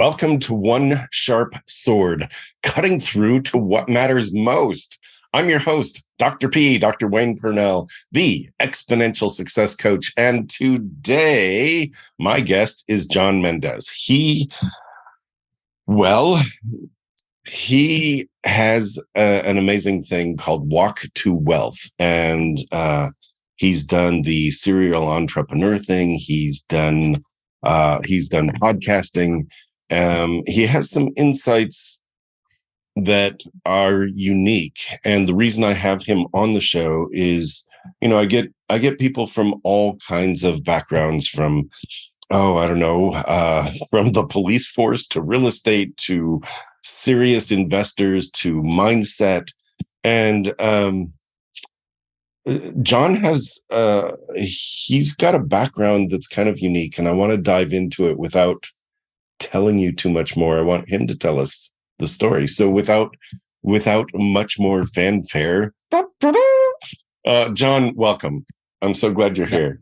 Welcome to One Sharp Sword, cutting through to what matters most. I'm your host, Dr. P, Dr. Wayne Pernell, the exponential success coach. And today, my guest is John Mendez. He has an amazing thing called Walk to Wealth. And he's done the serial entrepreneur thing. He's done podcasting. He has some insights that are unique. And the reason I have him on the show is, I get people from all kinds of backgrounds from, from the police force to real estate to serious investors to mindset. And John he's got a background that's kind of unique, and I want to dive into it without telling you too much more. I want him to tell us the story. So without much more fanfare, John, welcome. I'm so glad you're here.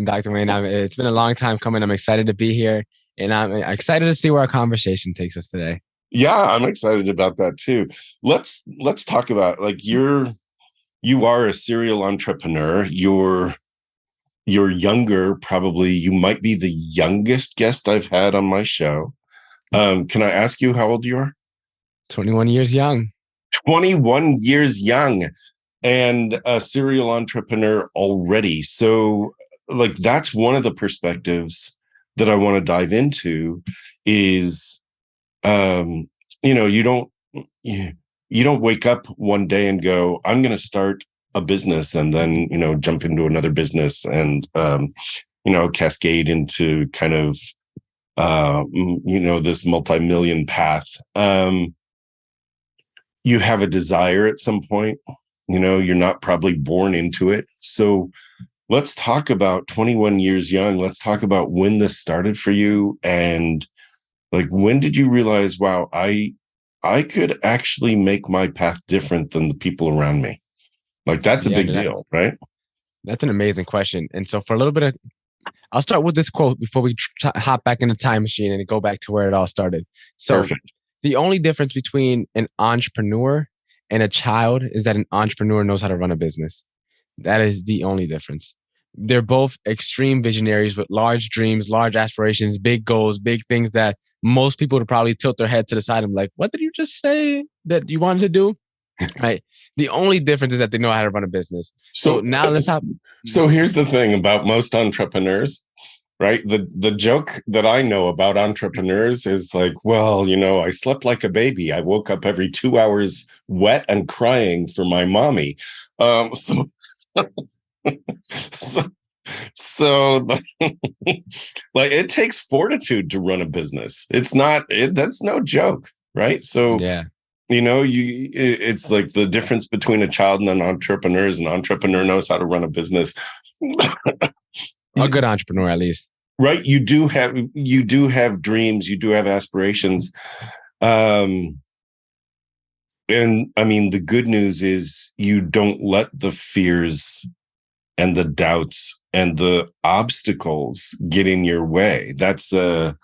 Dr. Wayne, it's been a long time coming. I'm excited to be here, and I'm excited to see where our conversation takes us today. Yeah, I'm excited about that too. Let's talk about, you are a serial entrepreneur. You're younger, probably. You might be the youngest guest I've had on my show. Can I ask you how old you are? 21 years young. 21 years young and a serial entrepreneur already. So that's one of the perspectives that I want to dive into is, you don't wake up one day and go, I'm going to start a business and then, jump into another business and, cascade into kind of, this multi-million path. You have a desire at some point, you're not probably born into it. So let's talk about 21 years young. Let's talk about when this started for you. And when did you realize, wow, I could actually make my path different than the people around me? That's a big deal, right? That's an amazing question. And so for a little bit I'll start with this quote before we hop back in the time machine and go back to where it all started. So Perfect. The only difference between an entrepreneur and a child is that an entrepreneur knows how to run a business. That is the only difference. They're both extreme visionaries with large dreams, large aspirations, big goals, big things that most people would probably tilt their head to the side and be like, what did you just say that you wanted to do? Right. The only difference is that they know how to run a business. So now let's have. So here's the thing about most entrepreneurs, right? The joke that I know about entrepreneurs is I slept like a baby. I woke up every 2 hours wet and crying for my mommy. So it takes fortitude to run a business. That's no joke, right? So yeah. It's like the difference between a child and an entrepreneur is an entrepreneur knows how to run a business. A good entrepreneur, at least. Right. You do have dreams. You do have aspirations. And I mean, the good news is you don't let the fears and the doubts and the obstacles get in your way. That's a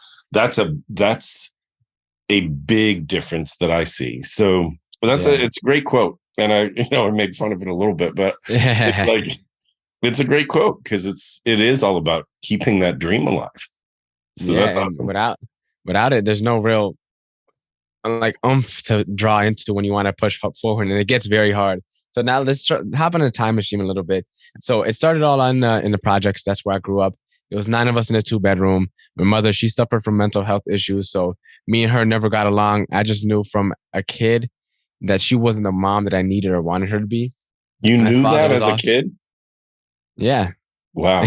big difference that I see. So it's a great quote. And I made fun of it a little bit, but it's a great quote because it is all about keeping that dream alive. So that's awesome. Without it, there's no real oomph to draw into when you want to push forward, and it gets very hard. So now let's hop on a time machine a little bit. So it started all in the projects. That's where I grew up. It was 9 of us in a 2-bedroom. My mother, she suffered from mental health issues. So me and her never got along. I just knew from a kid that she wasn't the mom that I needed or wanted her to be. You knew that as a kid? Yeah. Wow.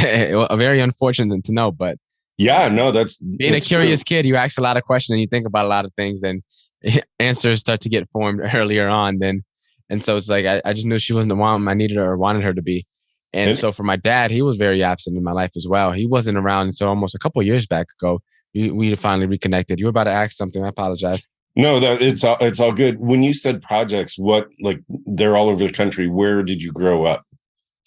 Very unfortunate to know, but yeah, no, that's being a curious kid. You ask a lot of questions and you think about a lot of things, and answers start to get formed earlier on. And so it's I just knew she wasn't the mom I needed her or wanted her to be. And so for my dad, he was very absent in my life as well. He wasn't around until almost a couple of years back ago. We finally reconnected. You were about to ask something. I apologize. No, it's all good. When you said projects, what, they're all over the country. Where did you grow up?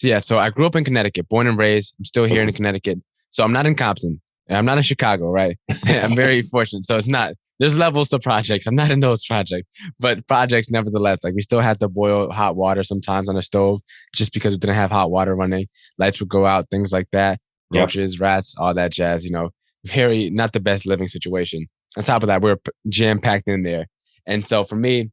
Yeah, so I grew up in Connecticut, born and raised. I'm still here in Connecticut. So I'm not in Compton. And I'm not in Chicago, right? I'm very fortunate. So it's not, there's levels to projects. I'm not in those projects, but projects nevertheless. Like we still had to boil hot water sometimes on the stove just because we didn't have hot water running. Lights would go out, things like that. Yep. Roaches, rats, all that jazz, very not the best living situation. On top of that, we are jam packed in there. And so for me,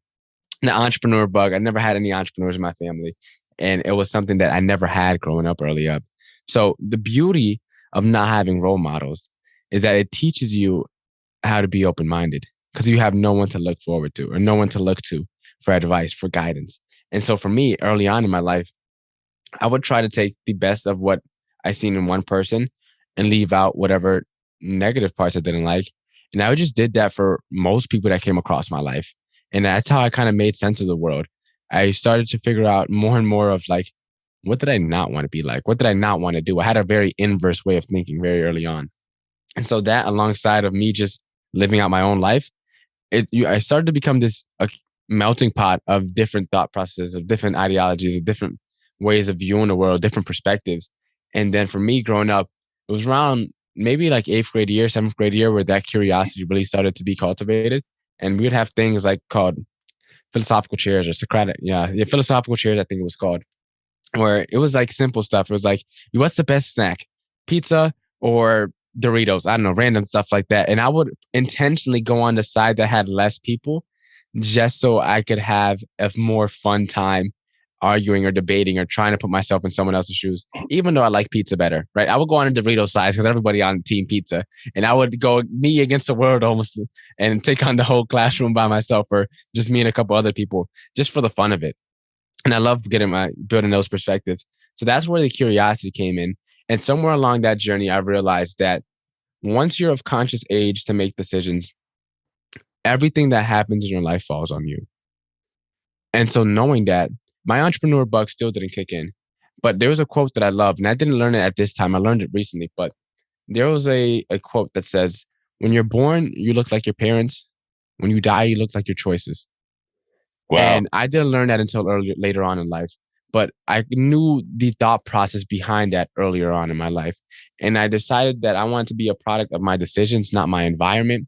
the entrepreneur bug, I never had any entrepreneurs in my family. And it was something that I never had growing up early up. So the beauty of not having role models is that it teaches you how to be open minded because you have no one to look forward to or no one to look to for advice, for guidance. And so for me, early on in my life, I would try to take the best of what I seen in one person and leave out whatever negative parts I didn't like. And I just did that for most people that came across my life. And that's how I kind of made sense of the world. I started to figure out more and more of like, what did I not want to be like? What did I not want to do? I had a very inverse way of thinking very early on. And so that alongside of me just living out my own life, I started to become this melting pot of different thought processes, of different ideologies, of different ways of viewing the world, different perspectives. And then for me growing up, it was around maybe like 8th grade year, 7th grade year, where that curiosity really started to be cultivated. And we would have things like called philosophical chairs or Socratic. Yeah, philosophical chairs, I think it was called, where it was like simple stuff. It was like, what's the best snack? Pizza or Doritos? I don't know, random stuff like that. And I would intentionally go on the side that had less people just so I could have a more fun time arguing or debating or trying to put myself in someone else's shoes, even though I like pizza better, right? I would go on the Dorito side because everybody on team pizza, and I would go me against the world almost and take on the whole classroom by myself or just me and a couple other people just for the fun of it. And I love building those perspectives. So that's where the curiosity came in. And somewhere along that journey, I realized that once you're of conscious age to make decisions, everything that happens in your life falls on you. And so knowing that, my entrepreneur bug still didn't kick in. But there was a quote that I love, and I didn't learn it at this time. I learned it recently, but there was a quote that says, when you're born, you look like your parents. When you die, you look like your choices. Wow. And I didn't learn that until later on in life, but I knew the thought process behind that earlier on in my life. And I decided that I wanted to be a product of my decisions, not my environment.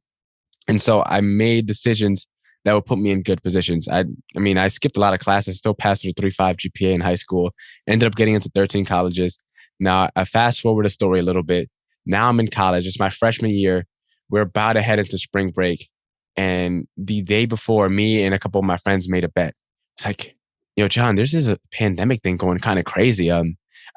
And so I made decisions that would put me in good positions. I mean, I skipped a lot of classes, still passed with a 3.5 GPA in high school, ended up getting into 13 colleges. Now I fast forward the story a little bit. Now I'm in college. It's my freshman year. We're about to head into spring break. And the day before, me and a couple of my friends made a bet. It's like, John, there's this pandemic thing going kind of crazy. I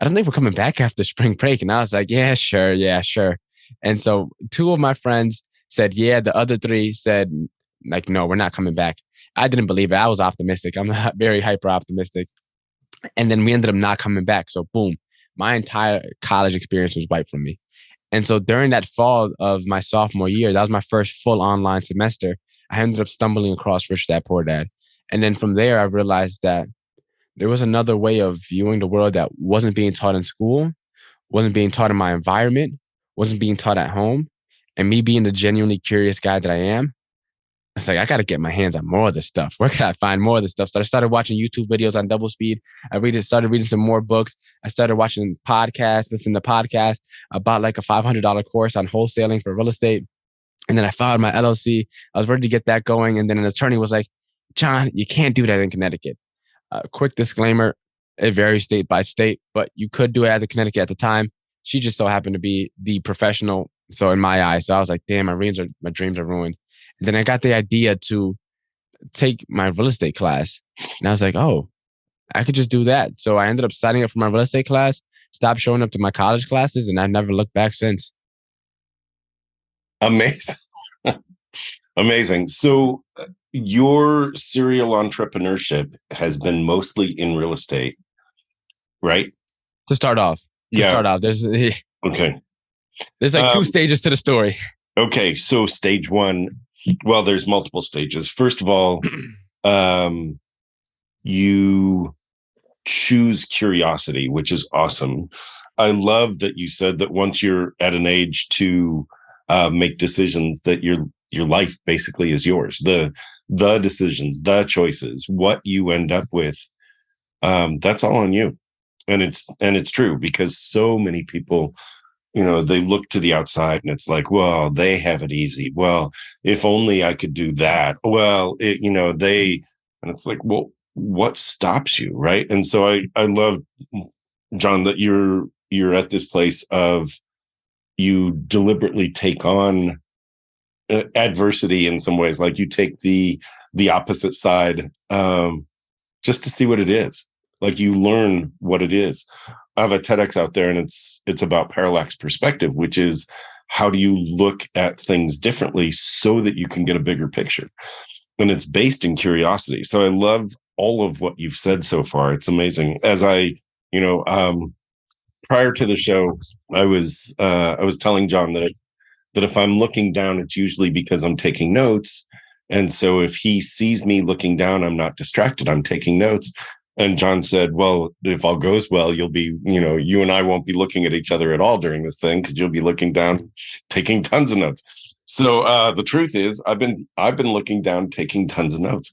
don't think we're coming back after spring break. And I was like, yeah, sure. And so 2 of my friends said, yeah. The other 3 said, like, no, we're not coming back. I didn't believe it. I was optimistic. I'm very hyper optimistic. And then we ended up not coming back. So boom, my entire college experience was wiped from me. And so during that fall of my sophomore year, that was my first full online semester. I ended up stumbling across Rich Dad Poor Dad. And then from there, I realized that there was another way of viewing the world that wasn't being taught in school, wasn't being taught in my environment, wasn't being taught at home. And me being the genuinely curious guy that I am, it's like, I got to get my hands on more of this stuff. Where can I find more of this stuff? So I started watching YouTube videos on double speed. Started reading some more books. I started watching podcasts, listening to podcasts. I bought like a $500 course on wholesaling for real estate. And then I filed my LLC. I was ready to get that going. And then an attorney was like, John, you can't do that in Connecticut. Quick disclaimer, it varies state by state, but you could do it at the Connecticut at the time. She just so happened to be the professional. So in my eyes, so I was like, damn, my dreams are ruined. And then I got the idea to take my real estate class. And I was like, oh, I could just do that. So I ended up signing up for my real estate class, stopped showing up to my college classes, and I've never looked back since. Amazing. Amazing. So your serial entrepreneurship has been mostly in real estate, right? To start off, there's okay. There's like 2 stages to the story. Okay, so stage 1. Well, there's multiple stages. First of all, you choose curiosity, which is awesome. I love that you said that once you're at an age to make decisions, that your life basically is yours. The decisions, the choices, what you end up with, that's all on you. And it's true because so many people they look to the outside and it's like, well, they have it easy. Well, if only I could do that. Well, and it's like, well, what stops you, right? And so I love, John, that you're at this place of you deliberately take on adversity in some ways, like you take the opposite side, just to see what it is. Like you learn what it is. I have a TEDx out there, and it's about parallax perspective, which is how do you look at things differently so that you can get a bigger picture. And it's based in curiosity. So I love all of what you've said so far. It's amazing. As prior to the show, I was telling John that if I'm looking down, it's usually because I'm taking notes. And so if he sees me looking down, I'm not distracted. I'm taking notes. And John said, well, if all goes well, you'll be, you and I won't be looking at each other at all during this thing because you'll be looking down, taking tons of notes. So the truth is, I've been looking down, taking tons of notes.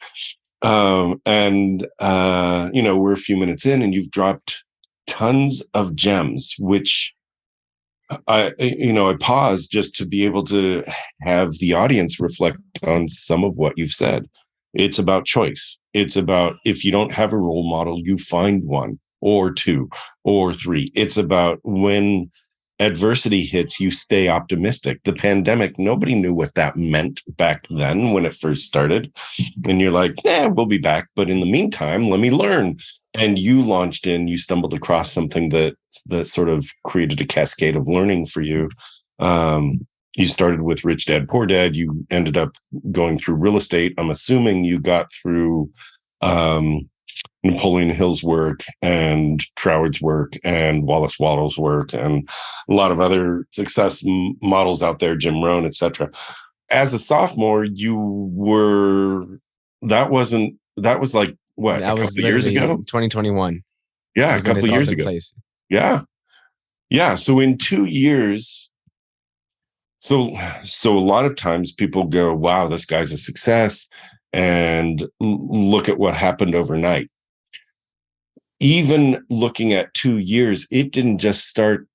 We're a few minutes in, and you've dropped tons of gems, which I pause just to be able to have the audience reflect on some of what you've said. It's about choice. It's about, if you don't have a role model, you find one or two or three. It's about when adversity hits, you stay optimistic. The pandemic, nobody knew what that meant back then when it first started. And you're like, we'll be back. But in the meantime, let me learn. And you launched in, you stumbled across something that sort of created a cascade of learning for you. You started with Rich Dad, Poor Dad. You ended up going through real estate. I'm assuming you got through Napoleon Hill's work and Troward's work and Wallace Wattles' work and a lot of other success models out there, Jim Rohn, etc. As a sophomore, that was like what, That a was couple of years ago? 2021. Yeah, a couple of years ago. Yeah. Yeah. So in 2 years, so a lot of times people go, wow, this guy's a success, and look at what happened overnight. Even looking at 2 years, it didn't just start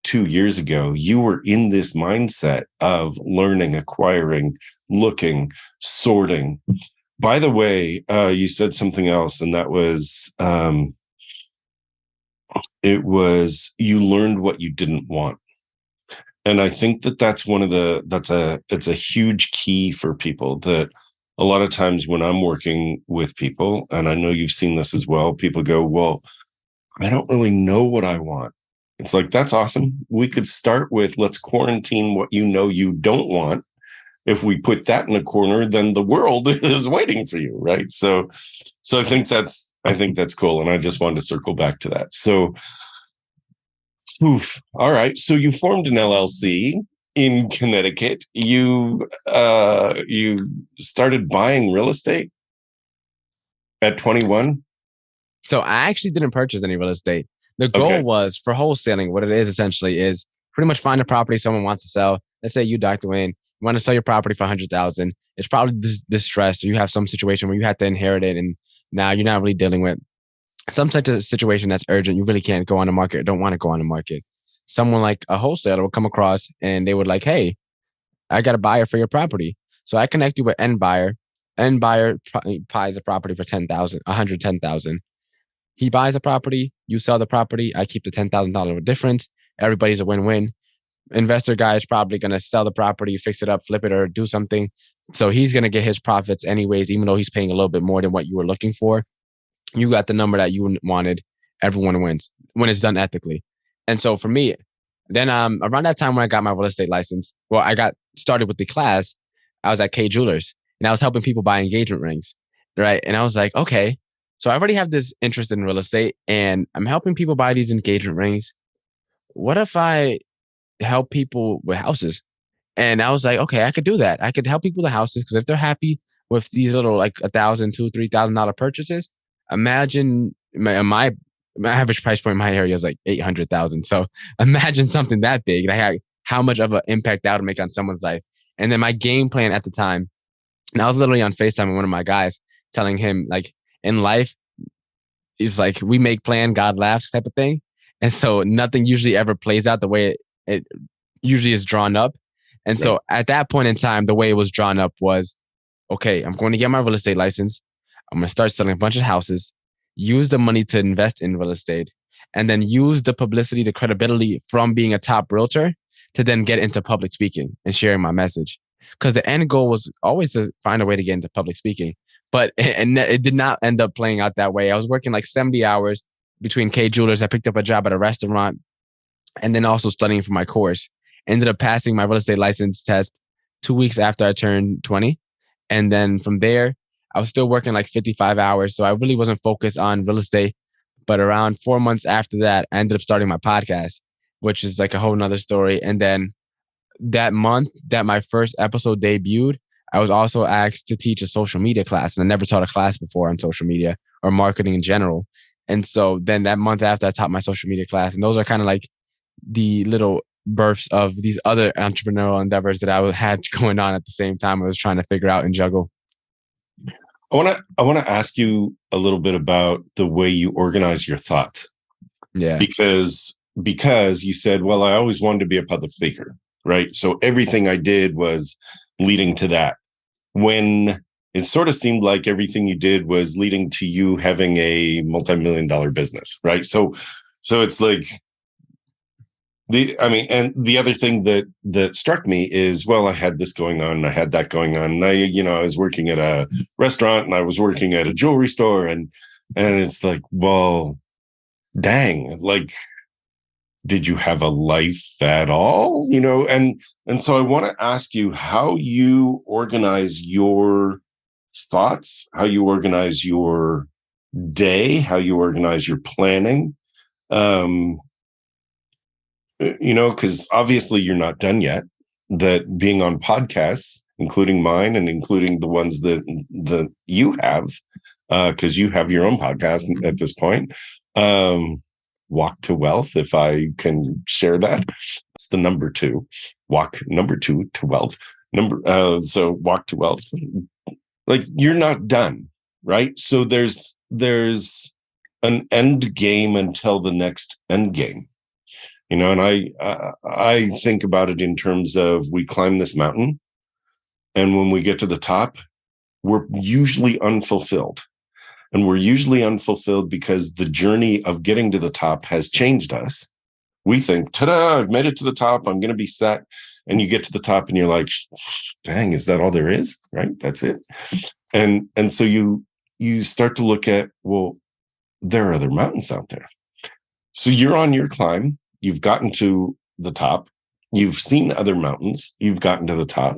2 years ago. You were in this mindset of learning, acquiring, looking, sorting. By the way, you said something else, and that was, you learned what you didn't want. And I think that's it's a huge key for people, that a lot of times when I'm working with people, and I know you've seen this as well, people go, well, I don't really know what I want. It's like, that's awesome. We could start with, let's quarantine what you don't want. If we put that in a corner, then the world is waiting for you, right? So I think that's cool. And I just wanted to circle back to that. So, all right. So you formed an LLC in Connecticut. You started buying real estate at 21. So I actually didn't purchase any real estate. The goal was for wholesaling. What it is essentially is pretty much find a property someone wants to sell. Let's say you, Dr. Wayne, you want to sell your property for $100,000. It's probably distressed, or you have some situation where you have to inherit it, and now you're not really dealing with some type of situation that's urgent. You really can't go on the market, or don't want to go on the market. Someone like a wholesaler will come across and they would like, hey, I got a buyer for your property. So I connect you with end buyer. End buyer buys a property for $110,000. He buys a property, you sell the property, I keep the $10,000 difference. Everybody's a win-win. Investor guy is probably going to sell the property, fix it up, flip it, or do something. So he's going to get his profits anyways, even though he's paying a little bit more than what you were looking for. You got the number that you wanted. Everyone wins when it's done ethically. And so for me, then around that time when I got my real estate license, well, I got started with the class. I was at K Jewelers, and I was helping people buy engagement rings, right? And I was like, okay, so I already have this interest in real estate, and I'm helping people buy these engagement rings. What if I help people with houses? And I was like, okay, I could do that. I could help people with houses, because if they're happy with these little like $1,000, $2,000, $3,000 purchases, imagine my average price point in my area is like 800,000. So imagine something that big, like how much of an impact that would make on someone's life. And then my game plan at the time, and I was literally on FaceTime with one of my guys, telling him, like, in life, it's like we make plan, God laughs type of thing. And so nothing usually ever plays out the way it usually is drawn up. And Right. so at that point in time, the way it was drawn up was, okay, I'm going to get my real estate license. I'm going to start selling a bunch of houses, use the money to invest in real estate, and then use the publicity, the credibility from being a top realtor to then get into public speaking and sharing my message. Because the end goal was always to find a way to get into public speaking. But and it did not end up playing out that way. I was working like 70 hours between K Jewelers. I picked up a job at a restaurant and then also studying for my course. Ended up passing my real estate license test 2 weeks after I turned 20. And then from there, I was still working like 55 hours. So I really wasn't focused on real estate. But around 4 months after that, I ended up starting my podcast, which is like a whole nother story. And then that month that my first episode debuted, I was also asked to teach a social media class. And I never taught a class before on social media or marketing in general. And so then that month after, I taught my social media class. And those are kind of like the little births of these other entrepreneurial endeavors that I had going on at the same time. I was trying to figure out and juggle. I want to ask you a little bit about the way you organize your thoughts. Yeah. Because you said, well, I always wanted to be a public speaker, right? So everything I did was leading to that. When it sort of seemed like everything you did was leading to you having a multi-million-dollar business, right? So it's like and the other thing that struck me is, well, I had this going on, and I had that going on, and I was working at a restaurant, and I was working at a jewelry store, and it's like, well, dang, like, did you have a life at all? And so I want to ask you how you organize your thoughts, how you organize your day, how you organize your planning. Because obviously you're not done yet. That being on podcasts, including mine and including the ones that you have, because you have your own podcast at this point. Walk to Wealth, if I can share that. It's the number 2. Walk number 2 to wealth. So Walk to Wealth. Like, you're not done, right? So there's an end game until the next end game. And I think about it in terms of, we climb this mountain, and when we get to the top, we're usually unfulfilled. And we're usually unfulfilled because the journey of getting to the top has changed us. We think, ta-da, I've made it to the top, I'm going to be set. And you get to the top and you're like, dang, is that all there is? Right? That's it. And so you start to look at, well, there are other mountains out there. So you're on your climb. You've gotten to the top. You've seen other mountains. You've gotten to the top.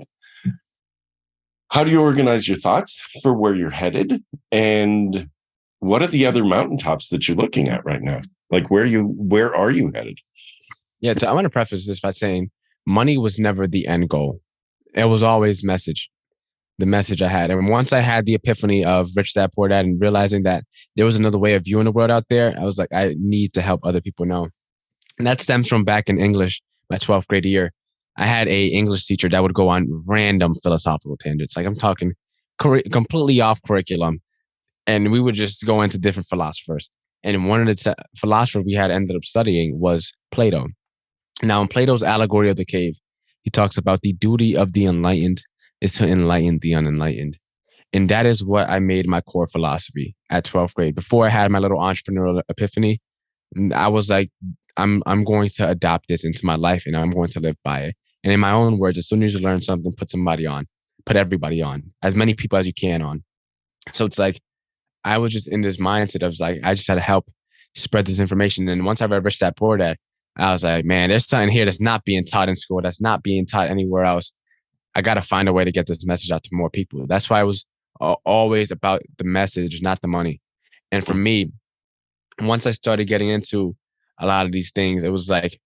How do you organize your thoughts for where you're headed? And what are the other mountaintops that you're looking at right now? Like, where are you headed? Yeah. So I want to preface this by saying money was never the end goal. It was always the message I had. And once I had the epiphany of Rich Dad Poor Dad and realizing that there was another way of viewing the world out there, I was like, I need to help other people know. And that stems from back in English, my 12th grade year. I had a English teacher that would go on random philosophical tangents. Like, I'm talking completely off curriculum. And we would just go into different philosophers. And one of the philosophers we had ended up studying was Plato. Now, in Plato's Allegory of the Cave, he talks about the duty of the enlightened is to enlighten the unenlightened. And that is what I made my core philosophy at 12th grade. Before I had my little entrepreneurial epiphany, I was like, I'm going to adopt this into my life, and I'm going to live by it. And in my own words, as soon as you learn something, put everybody on, as many people as you can on. So it's like, I was just in this mindset of like, I just had to help spread this information. And once I read Rich Dad Poor Dad, I was like, man, there's something here that's not being taught in school, that's not being taught anywhere else. I got to find a way to get this message out to more people. That's why I was always about the message, not the money. And for me, once I started getting into a lot of these things, it was like,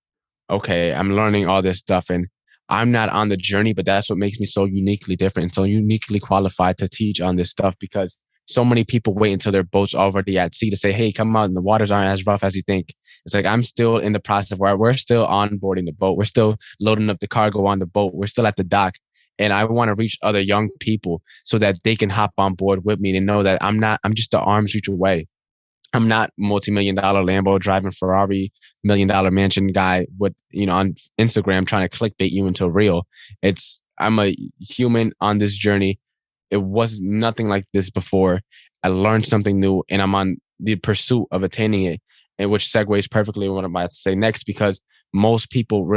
okay, I'm learning all this stuff, and I'm not on the journey, but that's what makes me so uniquely different and so uniquely qualified to teach on this stuff, because so many people wait until their boat's already at sea to say, hey, come out, and the waters aren't as rough as you think. It's like, I'm still in the process where we're still onboarding the boat. We're still loading up the cargo on the boat. We're still at the dock. And I want to reach other young people so that they can hop on board with me and know that I'm just an arm's reach away. I'm not multi-million dollar Lambo driving Ferrari, $1 million mansion guy with, on Instagram trying to clickbait you into a reel. I'm a human on this journey. It was nothing like this before. I learned something new and I'm on the pursuit of attaining it. And which segues perfectly what I'm about to say next, because most people don't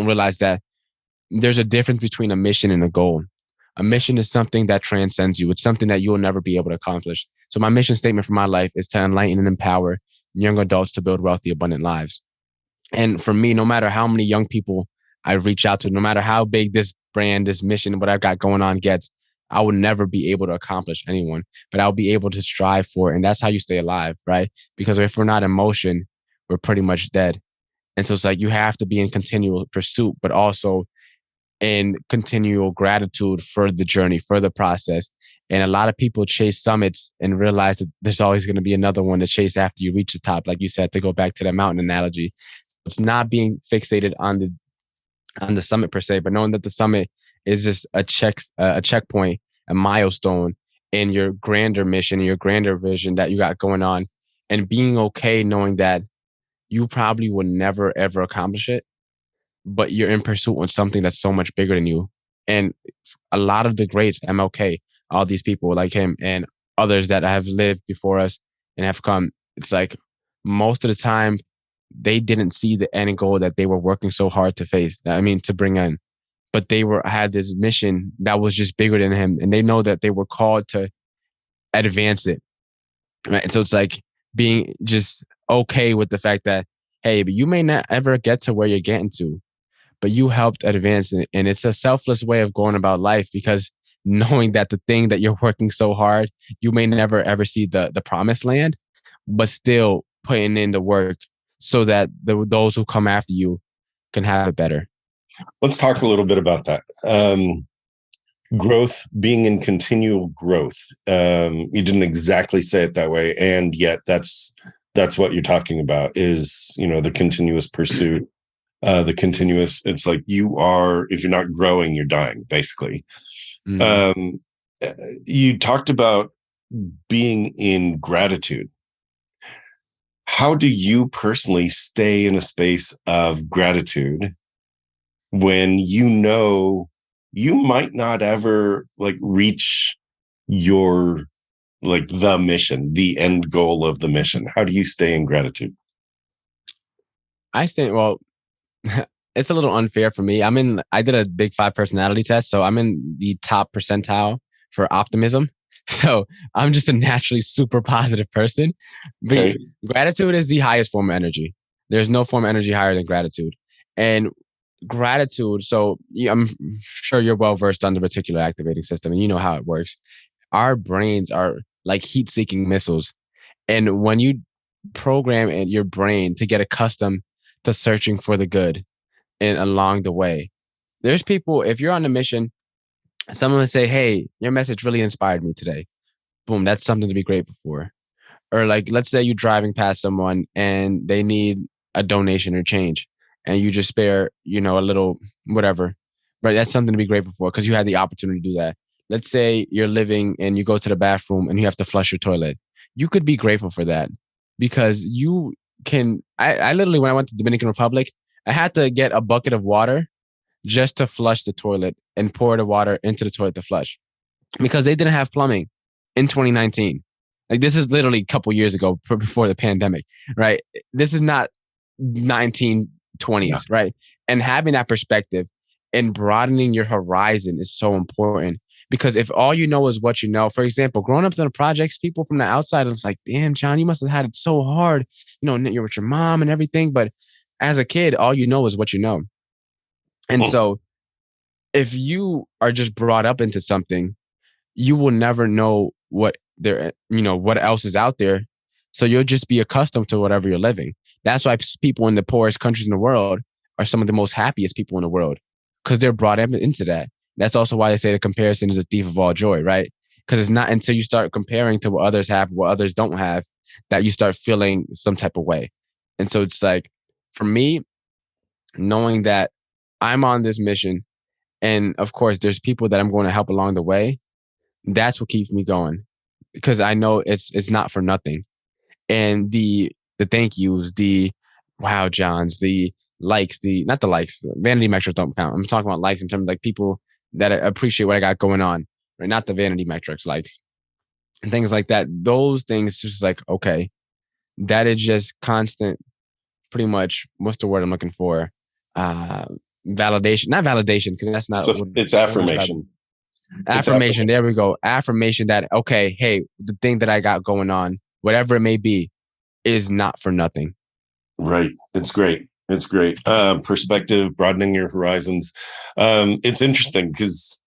realize that there's a difference between a mission and a goal. A mission is something that transcends you. It's something that you'll never be able to accomplish. So my mission statement for my life is to enlighten and empower young adults to build wealthy, abundant lives. And for me, no matter how many young people I reach out to, no matter how big this brand, this mission, what I've got going on gets, I will never be able to accomplish anyone, but I'll be able to strive for it. And that's how you stay alive, right? Because if we're not in motion, we're pretty much dead. And so it's like you have to be in continual pursuit, but also in continual gratitude for the journey, for the process. And a lot of people chase summits and realize that there's always going to be another one to chase after you reach the top. Like you said, to go back to that mountain analogy, it's not being fixated on the summit per se, but knowing that the summit is just a checkpoint, a milestone in your grander mission, your grander vision that you got going on, and being okay knowing that you probably will never ever accomplish it, but you're in pursuit of something that's so much bigger than you. And a lot of the greats, MLK, all these people like him and others that have lived before us and have come, it's like most of the time they didn't see the end goal that they were working so hard to bring in. But they had this mission that was just bigger than him. And they know that they were called to advance it. Right. So it's like being just okay with the fact that, hey, but you may not ever get to where you're getting to, but you helped advance it. And it's a selfless way of going about life, because knowing that the thing that you're working so hard, you may never ever see the promised land, but still putting in the work so that those who come after you can have it better. Let's talk a little bit about that. Growth, being in continual growth. You didn't exactly say it that way, and yet that's what you're talking about is, the continuous pursuit, it's like if you're not growing, you're dying, basically. You talked about being in gratitude. How do you personally stay in a space of gratitude when you might not ever reach your the mission, the end goal of the mission? How do you stay in gratitude? Well, it's a little unfair for me. I did a Big Five personality test, so I'm in the top percentile for optimism. So I'm just a naturally super positive person. But okay. Gratitude is the highest form of energy. There's no form of energy higher than gratitude. And gratitude, so I'm sure you're well versed on the reticular activating system and you know how it works. Our brains are like heat-seeking missiles. And when you program your brain to get accustomed to searching for the good and along the way, there's people, if you're on a mission, someone will say, hey, your message really inspired me today. Boom, that's something to be grateful for. Or let's say you're driving past someone and they need a donation or change and you just spare, a little whatever. Right, that's something to be grateful for because you had the opportunity to do that. Let's say you're living and you go to the bathroom and you have to flush your toilet. You could be grateful for that because you can. I literally, when I went to the Dominican Republic, I had to get a bucket of water just to flush the toilet and pour the water into the toilet to flush because they didn't have plumbing in 2019. This is literally a couple years ago before the pandemic, right? This is not 1920s, right? And having that perspective and broadening your horizon is so important because if all you know is what you know, for example, growing up in the projects, people from the outside, it's like, damn, John, you must have had it so hard. You're with your mom and everything. But as a kid, all you know is what you know. And so if you are just brought up into something, you will never know what else is out there. So you'll just be accustomed to whatever you're living. That's why people in the poorest countries in the world are some of the most happiest people in the world because they're brought into that. That's also why they say the comparison is a thief of all joy, right? Because it's not until you start comparing to what others have, what others don't have, that you start feeling some type of way. And so it's like, for me, knowing that I'm on this mission, and of course, there's people that I'm going to help along the way. That's what keeps me going because I know it's not for nothing. and the thank yous, the wow Johns, the likes, the not the likes, vanity metrics don't count. I'm talking about likes in terms of like people that appreciate what I got going on, right? Not the vanity metrics, likes and things like that. Those things just like, okay, that is just constant, pretty much, what's the word I'm looking for? Uh Validation, not validation, because that's not what It's I won't describe it. affirmation. It's Affirmation. There we go. Affirmation that, okay, hey, the thing that I got going on, whatever it may be, is not for nothing. Right. It's great. It's great. Perspective, broadening your horizons. It's interesting because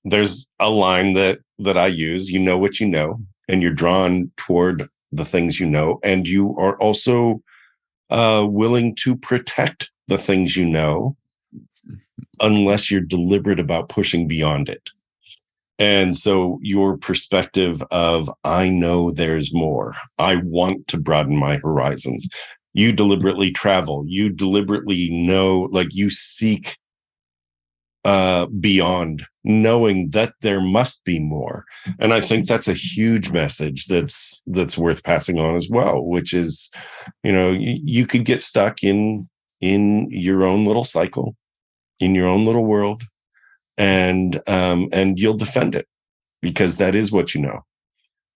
there's a line that I use. You know what you know, and you're drawn toward the things you know, and you are also willing to protect the things you know, unless you're deliberate about pushing beyond it. And so your perspective of, I know there's more. I want to broaden my horizons. You deliberately travel. You deliberately know, like you seek beyond, knowing that there must be more. And I think that's a huge message that's worth passing on as well, which is, you could get stuck in your own little cycle, in your own little world, and you'll defend it because that is what you know,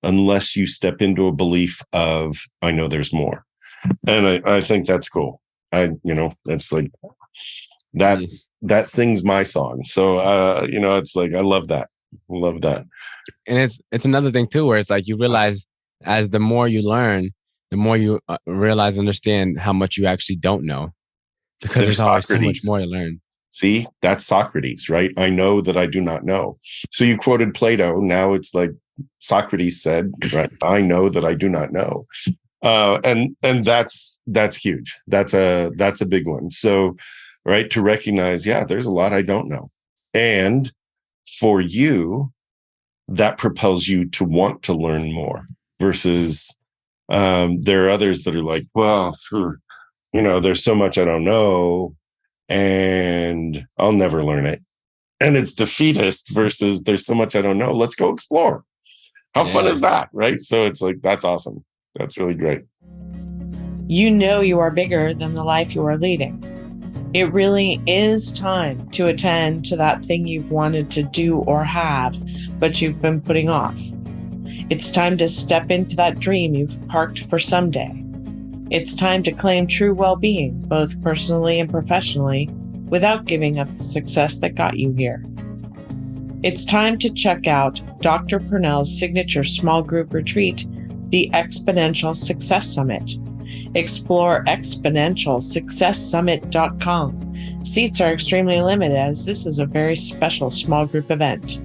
unless you step into a belief of, I know there's more. And I think that's cool. It's like that sings my song. So, it's like, I love that. Love that. And it's another thing too, where it's like you realize as the more you learn, the more you realize, understand how much you actually don't know, because there's always so much more to learn. See, that's Socrates, right? I know that I do not know. So you quoted Plato. Now it's like Socrates said, right? I know that I do not know. And that's huge. That's a big one. So, right, to recognize, yeah, there's a lot I don't know. And for you, that propels you to want to learn more versus there are others that are like, well, there's so much I don't know and I'll never learn it. And it's defeatist versus there's so much I don't know. Let's go explore. How fun is that? Right. So it's like, that's awesome. That's really great. You know you are bigger than the life you are leading. It really is time to attend to that thing you've wanted to do or have, but you've been putting off. It's time to step into that dream you've parked for someday. It's time to claim true well-being, both personally and professionally, without giving up the success that got you here. It's time to check out Dr. Pernell's signature small group retreat, the Exponential Success Summit. Explore exponentialsuccesssummit.com. Seats are extremely limited as this is a very special small group event.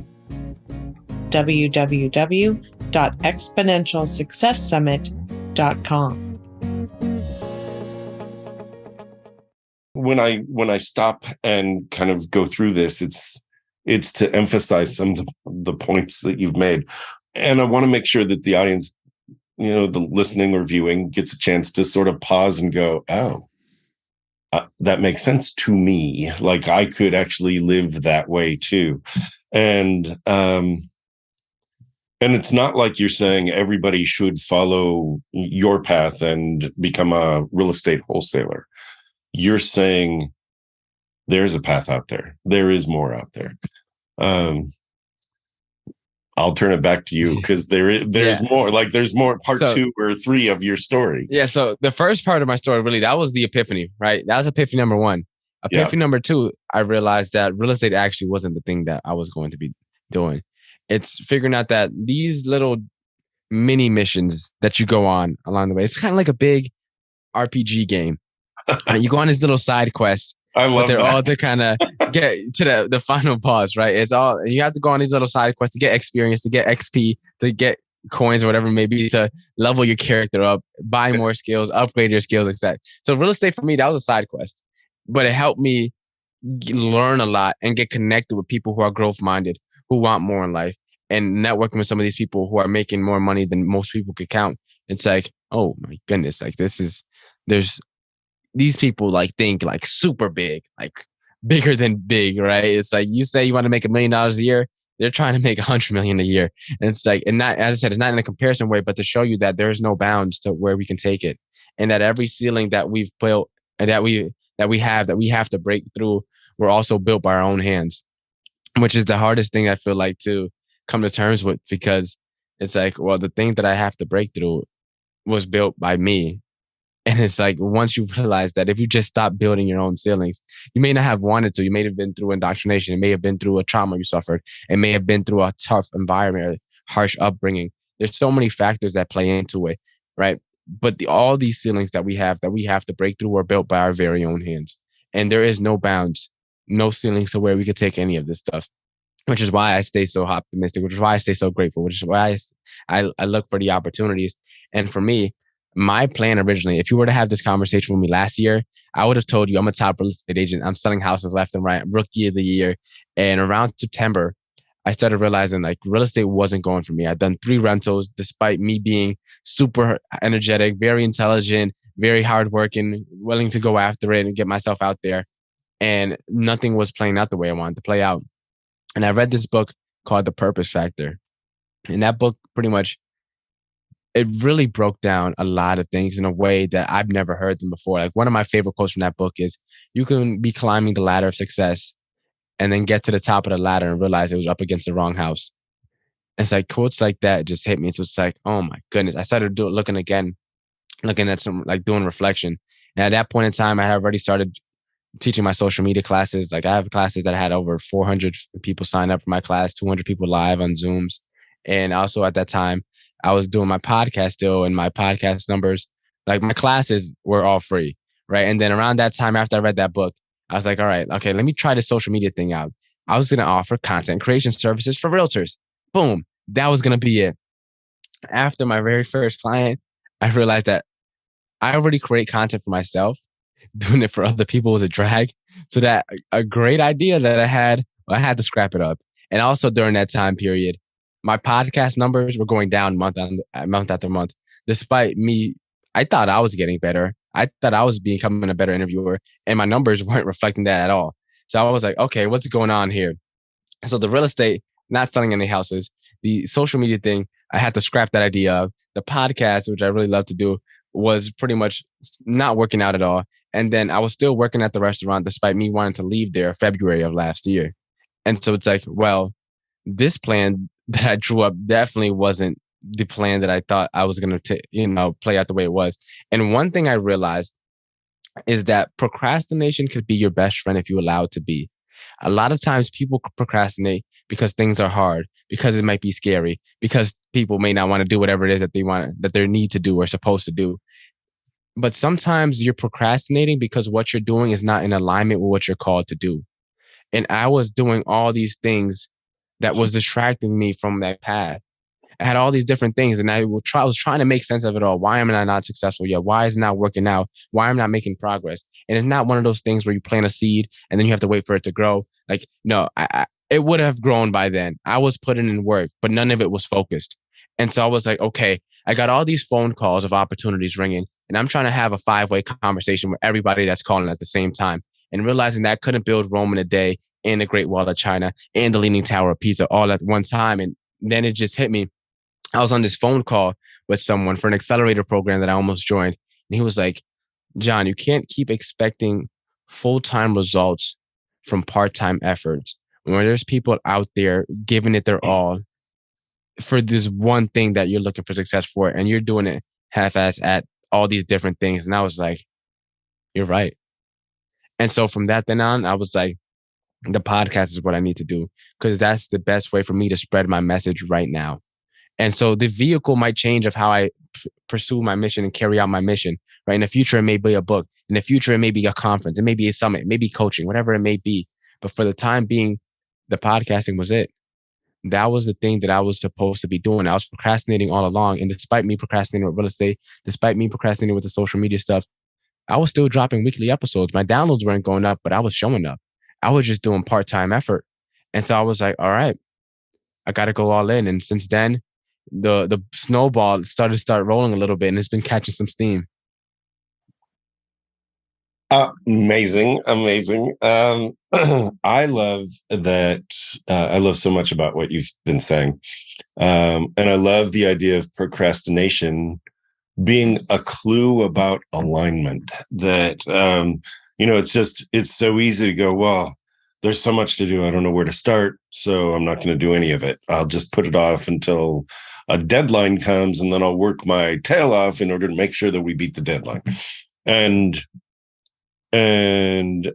www.exponentialsuccesssummit.com. When I stop and kind of go through this, it's to emphasize some of the points that you've made. And I want to make sure that the audience, the listening or viewing, gets a chance to sort of pause and go, oh, that makes sense to me. Like I could actually live that way too. And it's not like you're saying everybody should follow your path and become a real estate wholesaler. You're saying there's a path out there. There is more out there. I'll turn it back to you because there's more. Like there's more part 2 or 3 of your story. Yeah. So the first part of my story, really, that was the epiphany, right? That was epiphany number 1. Epiphany number 2, I realized that real estate actually wasn't the thing that I was going to be doing. It's figuring out that these little mini missions that you go on along the way, it's kind of like a big RPG game. You go on these little side quests. I love they're that. all to kind of get to the final boss, right? It's all, you have to go on these little side quests to get experience, to get XP, to get coins or whatever it may be, to level your character up, buy more skills, upgrade your skills, etc. So real estate for me, that was a side quest, but it helped me learn a lot and get connected with people who are growth minded, who want more in life, and networking with some of these people who are making more money than most people could count. It's like, oh my goodness, like there's these people like think like super big, like bigger than big, right? It's like you say you want to make $1 million a year. they're trying to make 100 million a year. And it's like, and not, as I said, it's not in a comparison way, but to show you that there's no bounds to where we can take it. And that every ceiling that we've built and that we have to break through, were also built by our own hands, which is the hardest thing I feel like to come to terms with, because it's like, well, the thing that I have to break through was built by me. And it's like, once you realize that if you just stop building your own ceilings, you may not have wanted to. You may have been through indoctrination. It may have been through a trauma you suffered. It may have been through a tough environment or harsh upbringing. There's so many factors that play into it, right? But all these ceilings that we have to break through were built by our very own hands. And there is no bounds, no ceilings to where we could take any of this stuff, which is why I stay so optimistic, which is why I stay so grateful, which is why I look for the opportunities. And for me, my plan originally, if you were to have this conversation with me last year, I would have told you I'm a top real estate agent. I'm selling houses left and right, rookie of the year. And around September, I started realizing like real estate wasn't going for me. I'd done 3 rentals despite me being super energetic, very intelligent, very hardworking, willing to go after it and get myself out there. And nothing was playing out the way I wanted to play out. And I read this book called The Purpose Factor. And that book pretty much, it really broke down a lot of things in a way that I've never heard them before. Like one of my favorite quotes from that book is, you can be climbing the ladder of success and then get to the top of the ladder and realize it was up against the wrong house. And it's like quotes like that just hit me. So it's like, oh my goodness. I started looking at some, like doing reflection. And at that point in time, I had already started teaching my social media classes. Like I have classes that I had over 400 people sign up for my class, 200 people live on Zooms. And also at that time, I was doing my podcast still, and my podcast numbers, like my classes were all free, right? And then around that time, after I read that book, I was like, all right, okay, let me try the social media thing out. I was going to offer content creation services for realtors. Boom. That was going to be it. After my very first client, I realized that I already create content for myself. Doing it for other people was a drag. So that a great idea that I had to scrap it up. And also during that time period, my podcast numbers were going down month after month. Despite me, I thought I was getting better. I thought I was becoming a better interviewer, and my numbers weren't reflecting that at all. So I was like, okay, what's going on here? So the real estate, not selling any houses, the social media thing, I had to scrap that idea of. The podcast, which I really love to do, was pretty much not working out at all. And then I was still working at the restaurant despite me wanting to leave there February of last year. And so it's like, well, this plan that I drew up definitely wasn't the plan that I thought I was going to, play out the way it was. And one thing I realized is that procrastination could be your best friend if you allow it to be. A lot of times people procrastinate because things are hard, because it might be scary, because people may not want to do whatever it is that they need to do or supposed to do. But sometimes you're procrastinating because what you're doing is not in alignment with what you're called to do. And I was doing all these things that was distracting me from that path. I had all these different things, and I was trying to make sense of it all. Why am I not successful yet? Why is it not working out? Why am I not making progress? And it's not one of those things where you plant a seed and then you have to wait for it to grow. Like, no, it would have grown by then. I was putting in work, but none of it was focused. And so I was like, okay, I got all these phone calls of opportunities ringing, and I'm trying to have a 5-way conversation with everybody that's calling at the same time, and realizing that I couldn't build Rome in a day and the Great Wall of China and the Leaning Tower of Pisa all at one time. And then it just hit me. I was on this phone call with someone for an accelerator program that I almost joined. And he was like, John, you can't keep expecting full-time results from part-time efforts. When there's people out there giving it their all for this one thing that you're looking for success for, and you're doing it half-ass at all these different things. And I was like, you're right. And so from that then on, I was like, the podcast is what I need to do, because that's the best way for me to spread my message right now. And so the vehicle might change of how I pursue my mission and carry out my mission, right? In the future, it may be a book. In the future, it may be a conference. It may be a summit. It may be coaching, whatever it may be. But for the time being, the podcasting was it. That was the thing that I was supposed to be doing. I was procrastinating all along. And despite me procrastinating with real estate, despite me procrastinating with the social media stuff, I was still dropping weekly episodes. My downloads weren't going up, but I was showing up. I was just doing part-time effort. And so I was like, all right, I got to go all in. And since then, the snowball started rolling a little bit, and it's been catching some steam. Amazing, amazing. I love that. I love so much about what you've been saying, and I love the idea of procrastination being a clue about alignment. That it's so easy to go, well, there's so much to do. I don't know where to start, so I'm not going to do any of it. I'll just put it off until a deadline comes, and then I'll work my tail off in order to make sure that we beat the deadline. And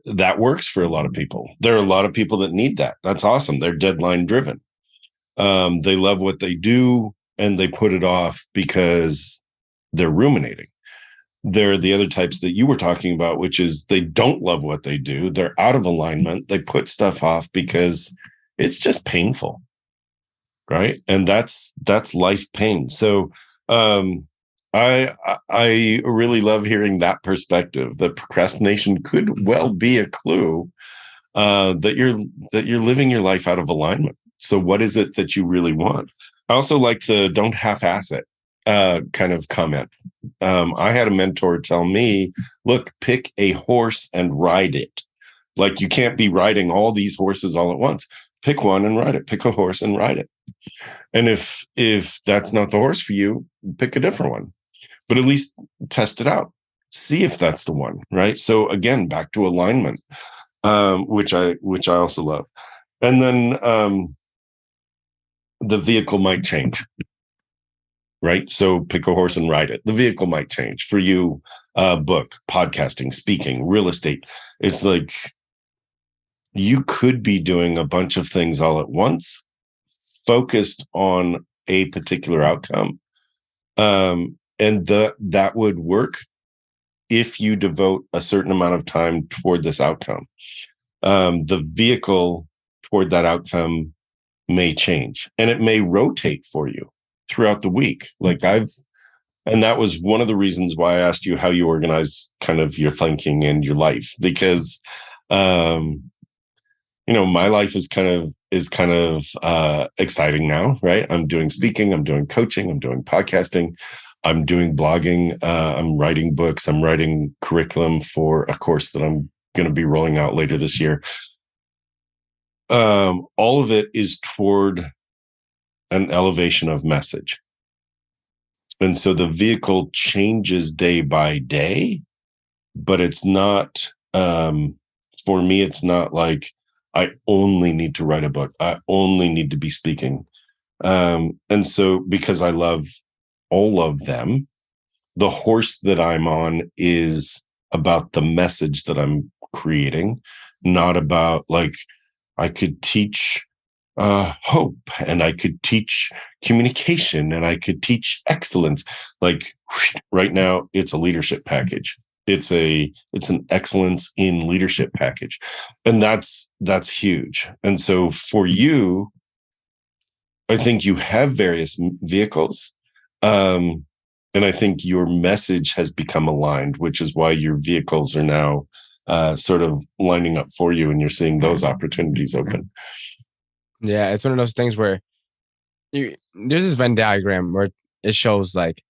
that works for a lot of people. There are a lot of people that need that. That's awesome. They're deadline driven. They love what they do and they put it off because they're ruminating. There are the other types that you were talking about, which is they don't love what they do. They're out of alignment. They put stuff off because it's just painful. Right. And that's life pain. So, I really love hearing that perspective. That procrastination could well be a clue that you're living your life out of alignment. So what is it that you really want? I also like the don't half-ass it kind of comment. I had a mentor tell me, look, pick a horse and ride it. Like you can't be riding all these horses all at once. Pick one and ride it. Pick a horse and ride it. And if that's not the horse for you, pick a different one. But at least test it out. See if that's the one, right? So again, back to alignment, which I also love. And then the vehicle might change, right? So pick a horse and ride it. The vehicle might change for you. Book, podcasting, speaking, real estate. It's like you could be doing a bunch of things all at once, focused on a particular outcome. And that would work if you devote a certain amount of time toward this outcome. The vehicle toward that outcome may change, and it may rotate for you throughout the week. And that was one of the reasons why I asked you how you organize kind of your thinking and your life, because my life is kind of exciting now, right? I'm doing speaking, I'm doing coaching, I'm doing podcasting, I'm doing blogging, I'm writing books, I'm writing curriculum for a course that I'm going to be rolling out later this year. All of it is toward an elevation of message. And so the vehicle changes day by day, but it's not, for me, it's not like I only need to write a book. I only need to be speaking. And so because I love all of them, the horse that I'm on is about the message that I'm creating, not about like I could teach hope, and I could teach communication, and I could teach excellence. Like right now, it's a leadership package. It's an excellence in leadership package, and that's huge. And so for you, I think you have various vehicles. And I think your message has become aligned, which is why your vehicles are now sort of lining up for you, and you're seeing those opportunities open. Yeah, it's one of those things where there's this Venn diagram where it shows like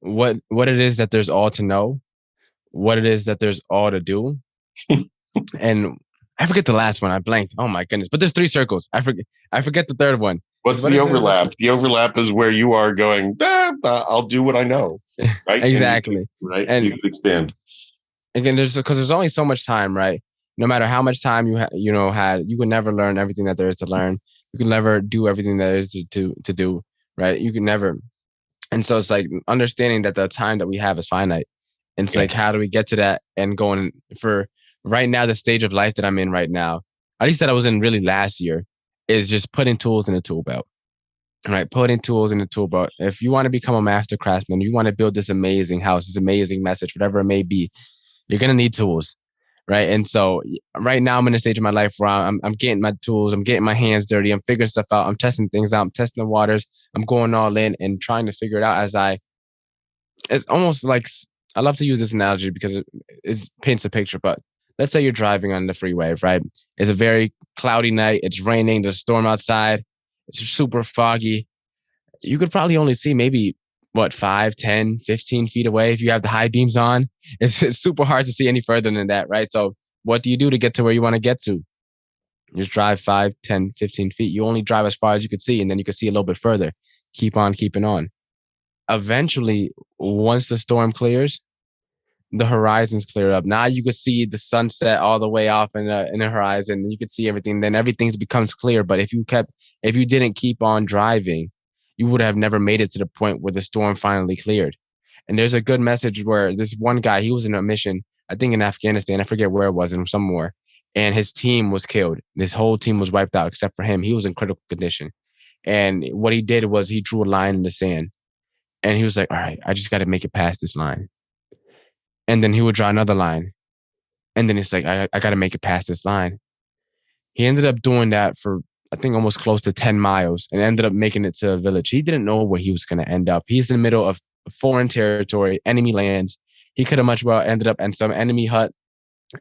what it is that there's all to know, what it is that there's all to do, and I forget the last one. I blanked. Oh my goodness! But there's 3 circles. I forget the third one. What's the overlap? The overlap is where you are going, I'll do what I know. Right? Exactly. Right. And you can expand. Again, because there's only so much time, right? No matter how much time you had, you can never learn everything that there is to learn. You can never do everything that is to do, right? You can never. And so it's like understanding that the time that we have is finite. And it's like, how do we get to that and going for right now, the stage of life that I'm in right now, at least that I was in really last year, is just putting tools in the tool belt, right? Putting tools in the tool belt. If you want to become a master craftsman, you want to build this amazing house, this amazing message, whatever it may be, you're going to need tools, right? And so right now I'm in a stage of my life where I'm getting my tools, I'm getting my hands dirty, I'm figuring stuff out, I'm testing things out, I'm testing the waters, I'm going all in and trying to figure it out it's almost like, I love to use this analogy because it paints a picture, but let's say you're driving on the freeway, right? It's a very cloudy night. It's raining. There's a storm outside. It's super foggy. You could probably only see maybe what, 5, 10, 15 feet away. If you have the high beams on, it's super hard to see any further than that, right? So what do you do to get to where you want to get to? You just drive 5, 10, 15 feet. You only drive as far as you could see, and then you could see a little bit further. Keep on keeping on. Eventually, once the storm clears, the horizon's cleared up. Now you could see the sunset all the way off in the horizon. You could see everything. Then everything becomes clear. But if you didn't keep on driving, you would have never made it to the point where the storm finally cleared. And there's a good message where this one guy, he was in a mission, I think in Afghanistan, I forget where it was, in somewhere, and his team was killed. This whole team was wiped out except for him. He was in critical condition. And what he did was he drew a line in the sand. And he was like, all right, I just got to make it past this line. And then he would draw another line. And then it's like, I got to make it past this line. He ended up doing that for, I think, almost close to 10 miles and ended up making it to a village. He didn't know where he was going to end up. He's in the middle of foreign territory, enemy lands. He could have much well ended up in some enemy hut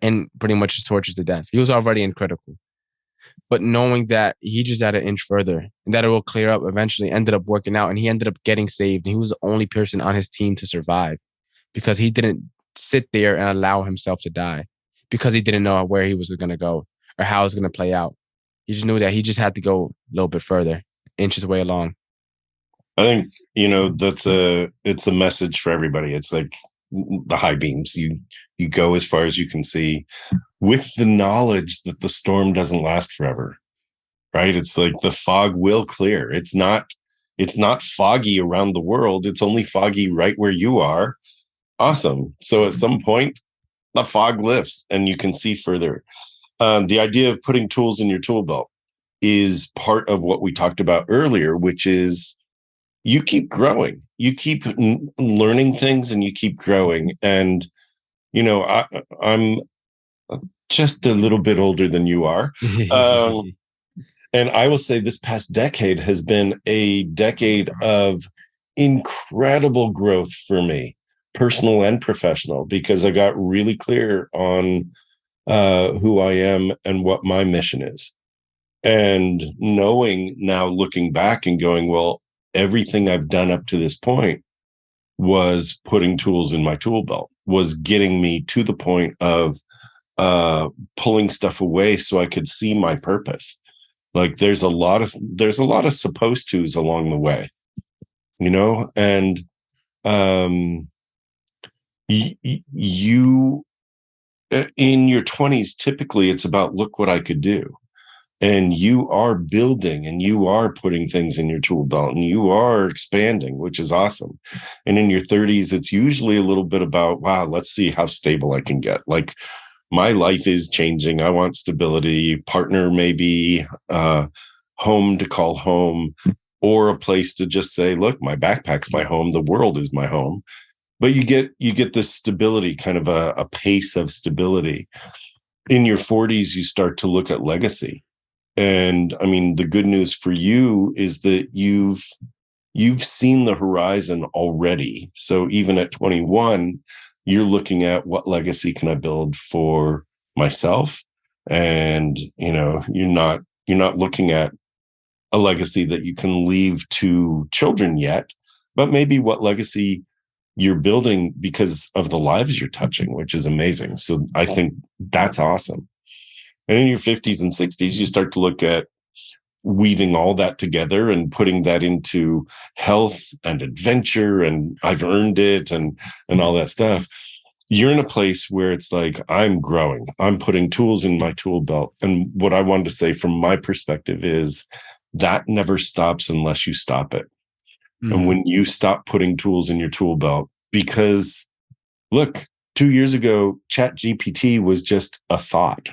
and pretty much just tortured to death. He was already in critical. But knowing that he just had an inch further and that it will clear up, eventually ended up working out, and he ended up getting saved. And he was the only person on his team to survive because he didn't sit there and allow himself to die because he didn't know where he was going to go or how it was going to play out. He just knew that he just had to go a little bit further, inches way along. I think, it's a message for everybody. It's like the high beams. You go as far as you can see with the knowledge that the storm doesn't last forever, right? It's like the fog will clear. It's not foggy around the world. It's only foggy right where you are. Awesome. So at some point, the fog lifts and you can see further. The idea of putting tools in your tool belt is part of what we talked about earlier, which is you keep growing, you keep learning things, and you keep growing. And, I'm just a little bit older than you are. And I will say this past decade has been a decade of incredible growth for me, personal and professional, because I got really clear on who I am and what my mission is. And knowing now, looking back and going, well, everything I've done up to this point was putting tools in my tool belt, was getting me to the point of pulling stuff away so I could see my purpose. Like there's a lot of supposed to's along the way, and you in your 20s, typically it's about, look what I could do. And you are building and you are putting things in your tool belt and you are expanding, which is awesome. And in your 30s, it's usually a little bit about, wow, let's see how stable I can get. Like my life is changing. I want stability, partner, maybe home to call home, or a place to just say, look, my backpack's my home. The world is my home. But you get this stability, kind of a pace of stability. In your 40s, you start to look at legacy. And I mean, the good news for you is that you've seen the horizon already. So even at 21, you're looking at what legacy can I build for myself? And, you're not looking at a legacy that you can leave to children yet, but maybe what legacy you're building because of the lives you're touching, which is amazing. So I think that's awesome. And in your 50s and 60s, you start to look at weaving all that together and putting that into health and adventure, and I've earned it and all that stuff. You're in a place where it's like, I'm growing, I'm putting tools in my tool belt. And what I wanted to say from my perspective is that never stops unless you stop it. And when you stop putting tools in your tool belt, because look, 2 years ago, ChatGPT was just a thought.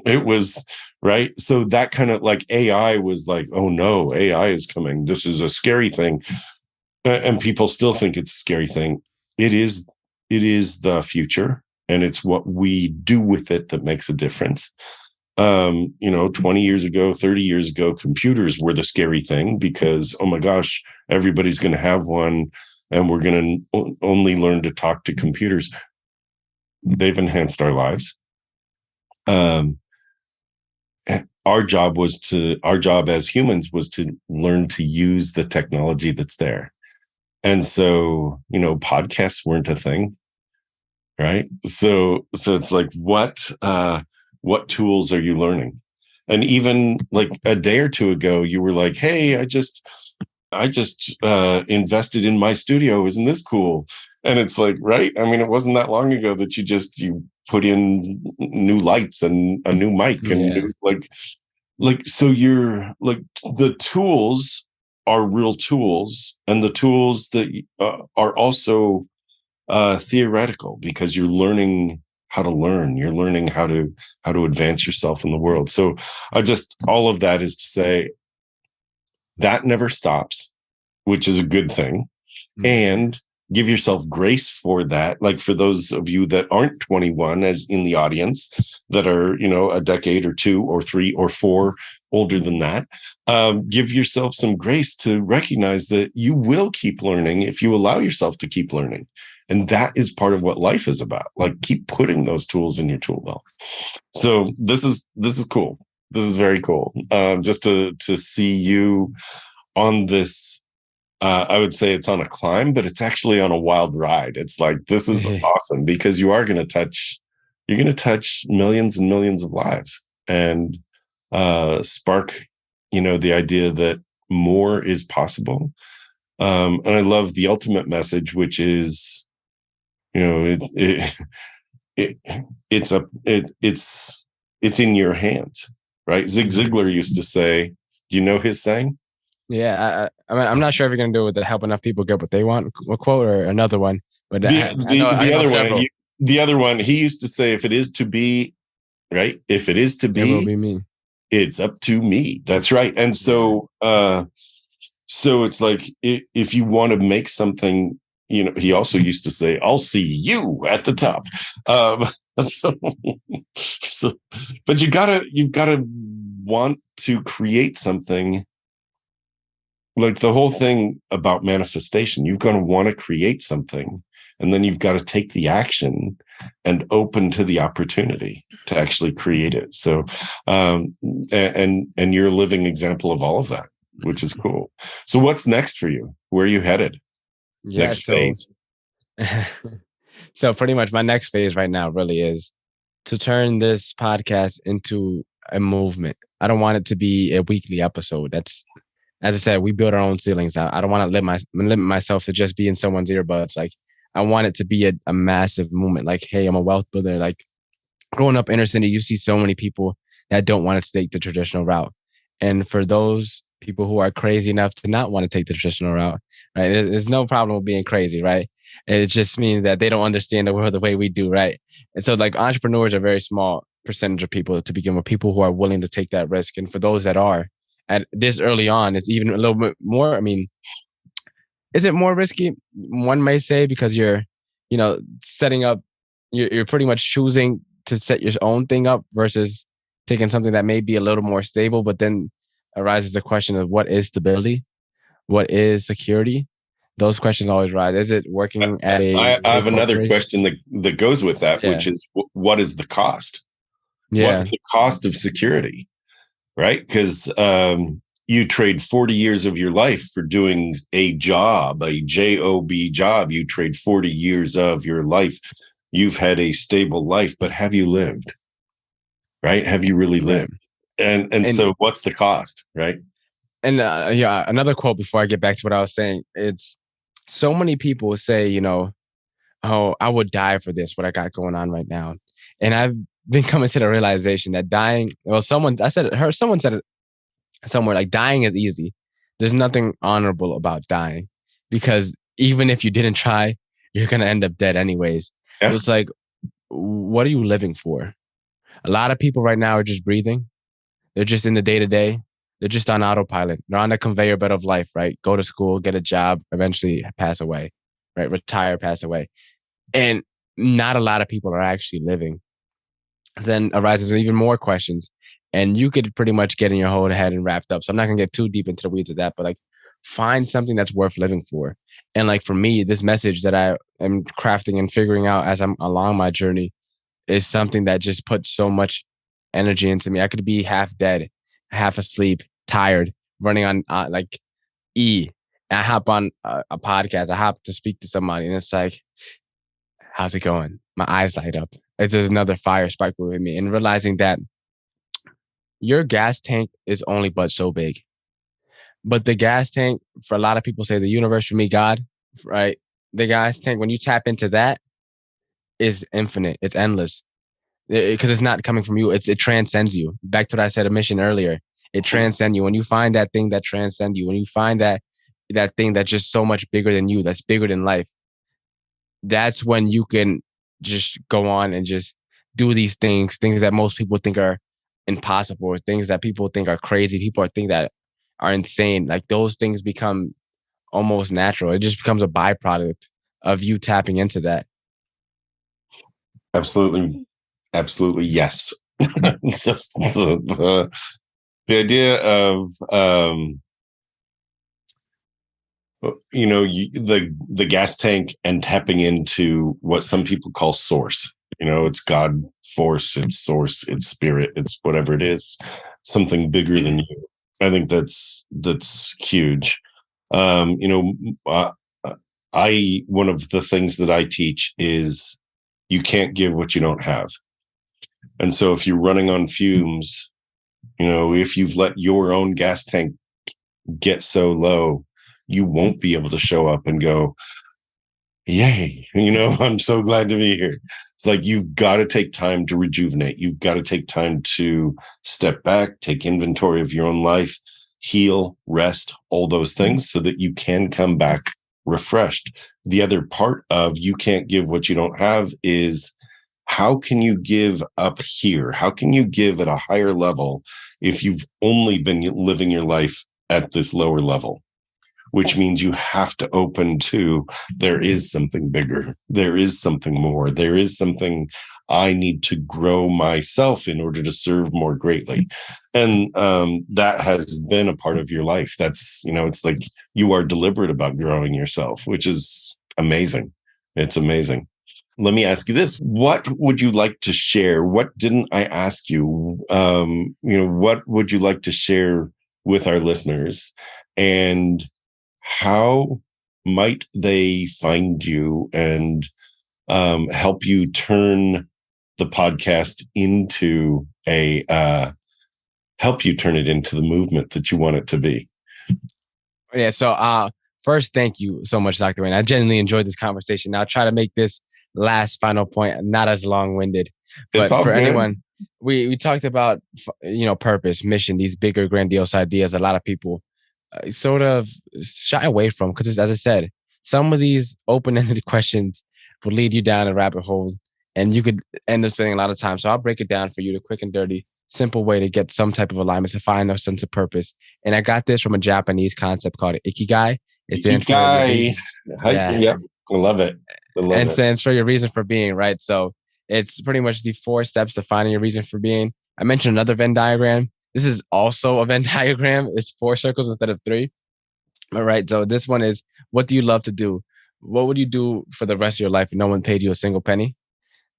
It was, right? So that kind of like AI was like, oh no, AI is coming. This is a scary thing. And people still think it's a scary thing. It is the future, and it's what we do with it that makes a difference. 20 years ago, 30 years ago, computers were the scary thing because, oh my gosh, everybody's going to have one and we're going to only learn to talk to computers. They've enhanced our lives. Our job as humans was to learn to use the technology that's there. And so, podcasts weren't a thing, right? So it's like, what tools are you learning? And even like a day or two ago, you were like, hey, I just invested in my studio. Isn't this cool? And it's like, right? I mean, it wasn't that long ago that you put in new lights and a new mic and Yeah. new, so you're like, the tools are real tools, and the tools that are also theoretical, because you're learning how to learn. You're learning how to advance yourself in the world. So all of that is to say that never stops, which is a good thing. And give yourself grace for that. Like, for those of you that aren't 21, as in the audience, that are, a decade or two or three or four older than that, give yourself some grace to recognize that you will keep learning if you allow yourself to keep learning. And that is part of what life is about. Like, keep putting those tools in your tool belt. So this is cool. This is very cool. Just to see you on this, I would say it's on a climb, but it's actually on a wild ride. It's like, this is awesome, because you're going to touch millions and millions of lives, and spark, the idea that more is possible. And I love the ultimate message, which is, it it's it's in your hands, right? Zig Ziglar used to say, do you know his saying? Yeah, I mean, I'm not sure if you're gonna do it with the help enough people get what they want a quote, or another one, but I know Other one, several. he used to say, if it is to be, right? If it is to It will be, be me. it's up to me. That's right. And so it's like, if you want to make something, he also used to say, I'll see you at the top. So, so, but you've gotta want to create something. Like, the whole thing about manifestation, you've got to want to create something, and then you've got to take the action and open to the opportunity to actually create it. So, and you're a living example of all of that, which is cool. So what's next for you? Where are you headed? Yeah, Next phase? so pretty much my next phase right now really is to turn this podcast into a movement. I don't want it to be a weekly episode. That's, as I said, we build our own ceilings. I don't want to limit myself to just be in someone's earbuds. Like, I want it to be a massive movement. Like, hey, I'm a wealth builder. Like, growing up inner city, you see so many people that don't want to take the traditional route. And for those people who are crazy enough to not want to take the traditional route, right? There's no problem with being crazy, right? It just means that they don't understand the world the way we do, right? And so, like, entrepreneurs are a very small percentage of people to begin with, people who are willing to take that risk. And for those that are at this early on, it's even a little bit more. I mean, is it more risky? One may say, because you're, setting up, you're pretty much choosing to set your own thing up versus taking something that may be a little more stable. But then arises the question of, what is stability? What is security? Those questions always rise. Is it working at a I big have another corporation? question that goes with that, Yeah. which is, what is the cost? Yeah. What's the cost of security? Right? Because you trade 40 years of your life for doing a job, a job job. You trade 40 years of your life. You've had a stable life, but have you lived? Right? Have you really Right. lived? And so what's the cost? Right? And yeah, another quote before I get back to what I was saying. It's, so many people say, oh, I would die for this, what I got going on right now. And I've been coming to the realization that dying, well, someone said it somewhere, like, dying is easy. There's nothing honorable about dying, because even if you didn't try, you're going to end up dead anyways. Yeah. So it's like, what are you living for? A lot of people right now are just breathing. They're just in the day to day. They're just on autopilot. They're on the conveyor belt of life, right? Go to school, get a job, eventually pass away, right? Retire, pass away. And not a lot of people are actually living. Then arises even more questions. And you could pretty much get in your whole head and wrapped up. So I'm not going to get too deep into the weeds of that, but like, find something that's worth living for. And like, for me, this message that I am crafting and figuring out as I'm along my journey is something that just puts so much energy into me. I could be half dead, half asleep, tired, running on like E, I hop on a podcast. I hop to speak to somebody, and it's like, how's it going? My eyes light up. It's just another fire sparkle with me, and realizing that your gas tank is only but so big. But the gas tank, for a lot of people say the universe, for me, God, right? The gas tank, when you tap into that, is infinite. It's endless because it's not coming from you. It transcends you. Back to what I said a mission earlier. It transcends you. When you find that thing that transcends you, when you find that thing that's just so much bigger than you, that's bigger than life, that's when you can just go on and just do these things that most people think are impossible, or things that people think are crazy. People think that are insane. Like those things become almost natural. It just becomes a byproduct of you tapping into that. Absolutely. Absolutely. Yes. It's just the idea of, the gas tank and tapping into what some people call source. It's God, force, it's source, it's spirit, it's whatever it is, something bigger than you. I think that's huge. One of the things that I teach is you can't give what you don't have. And so if you're running on fumes, if you've let your own gas tank get so low, you won't be able to show up and go, yay, I'm so glad to be here. It's like, you've got to take time to rejuvenate. You've got to take time to step back, take inventory of your own life, heal, rest, all those things, so that you can come back refreshed. The other part of you can't give what you don't have is, how can you give up here? How can you give at a higher level if you've only been living your life at this lower level? Which means you have to open to, there is something bigger. There is something more. There is something I need to grow myself in order to serve more greatly. And that has been a part of your life. That's, it's like you are deliberate about growing yourself, which is amazing. It's amazing. Let me ask you this. What would you like to share? What didn't I ask you? What would you like to share with our listeners? And how might they find you and help you turn the podcast into help you turn it into the movement that you want it to be? Yeah. So first, thank you so much, Dr. Wayne. I genuinely enjoyed this conversation. Now, I'll try to make this last final point not as long-winded. But for good. Anyone, we talked about, purpose, mission, these bigger, grandiose ideas. A lot of people sort of shy away from, because, as I said, some of these open-ended questions will lead you down a rabbit hole, and you could end up spending a lot of time. So I'll break it down for you, the quick and dirty, simple way to get some type of alignment, to find a sense of purpose. And I got this from a Japanese concept called ikigai. It's ikigai. Yeah, I love it. And stands for your reason for being, right? So it's pretty much the 4 steps to finding your reason for being. I mentioned another Venn diagram. This is also a Venn diagram. It's 4 circles instead of 3. All right. So this one is, what do you love to do? What would you do for the rest of your life if no one paid you a single penny?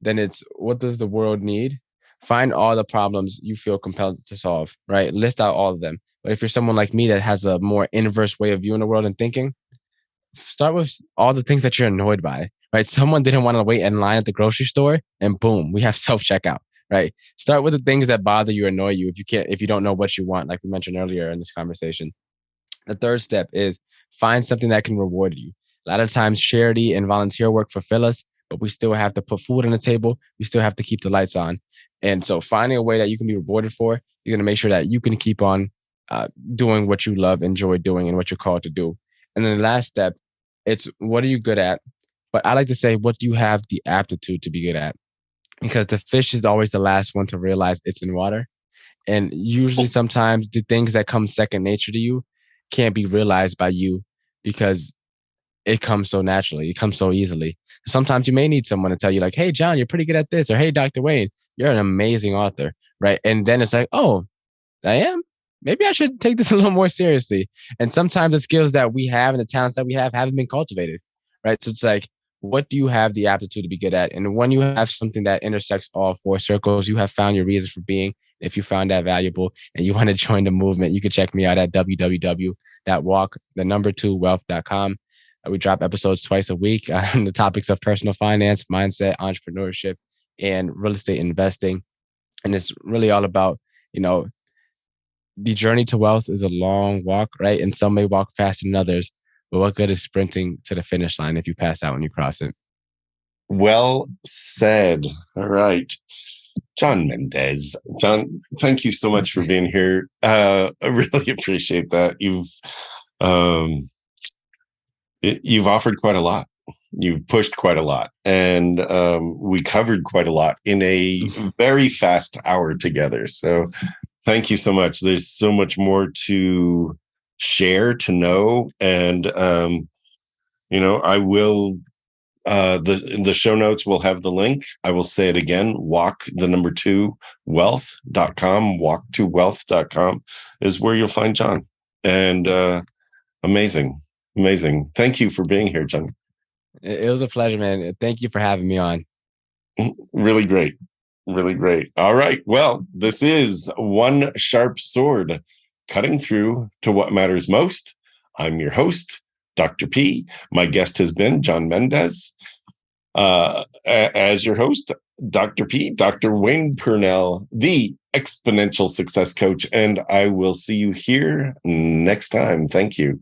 Then it's, what does the world need? Find all the problems you feel compelled to solve, right? List out all of them. But if you're someone like me that has a more inverse way of viewing the world and thinking, start with all the things that you're annoyed by, right? Someone didn't want to wait in line at the grocery store, and boom, we have self-checkout, right? Start with the things that bother you, annoy you, if you don't know what you want, like we mentioned earlier in this conversation. The third step is find something that can reward you. A lot of times charity and volunteer work fulfill us, but we still have to put food on the table. We still have to keep the lights on. And so finding a way that you can be rewarded for, you're going to make sure that you can keep on doing what you love, enjoy doing, and what you're called to do. And then the last step, it's, what are you good at? But I like to say, what do you have the aptitude to be good at? Because the fish is always the last one to realize it's in water. And usually sometimes the things that come second nature to you can't be realized by you because it comes so naturally. It comes so easily. Sometimes you may need someone to tell you, like, hey, John, you're pretty good at this. Or, hey, Dr. Wayne, you're an amazing author, right? And then it's like, oh, I am? Maybe I should take this a little more seriously. And sometimes the skills that we have and the talents that we have haven't been cultivated, right? So it's like, what do you have the aptitude to be good at? And when you have something that intersects all 4 circles, you have found your reason for being, If you found that valuable and you want to join the movement, you can check me out at www.walk2wealth.com. We drop episodes twice a week on the topics of personal finance, mindset, entrepreneurship, and real estate investing. And it's really all about, the journey to wealth is a long walk, right? And some may walk faster than others, but what good is sprinting to the finish line if you pass out when you cross it? Well said. All right. John Mendez. John, thank you so much for being here. I really appreciate that. You've offered quite a lot. You've pushed quite a lot, and we covered quite a lot in a very fast hour together. So thank you so much. There's so much more to share, to know, and I will. The show notes will have the link. I will say it again: walk2wealth.com. Walk2wealth.com is where you'll find John. And amazing. Thank you for being here, John. It was a pleasure, man. Thank you for having me on. Really great. All right. Well, this is One Sharp Sword, cutting through to what matters most. I'm your host, Dr. P. My guest has been John Mendez. As your host, Dr. P, Dr. Wayne Pernell, the exponential success coach. And I will see you here next time. Thank you.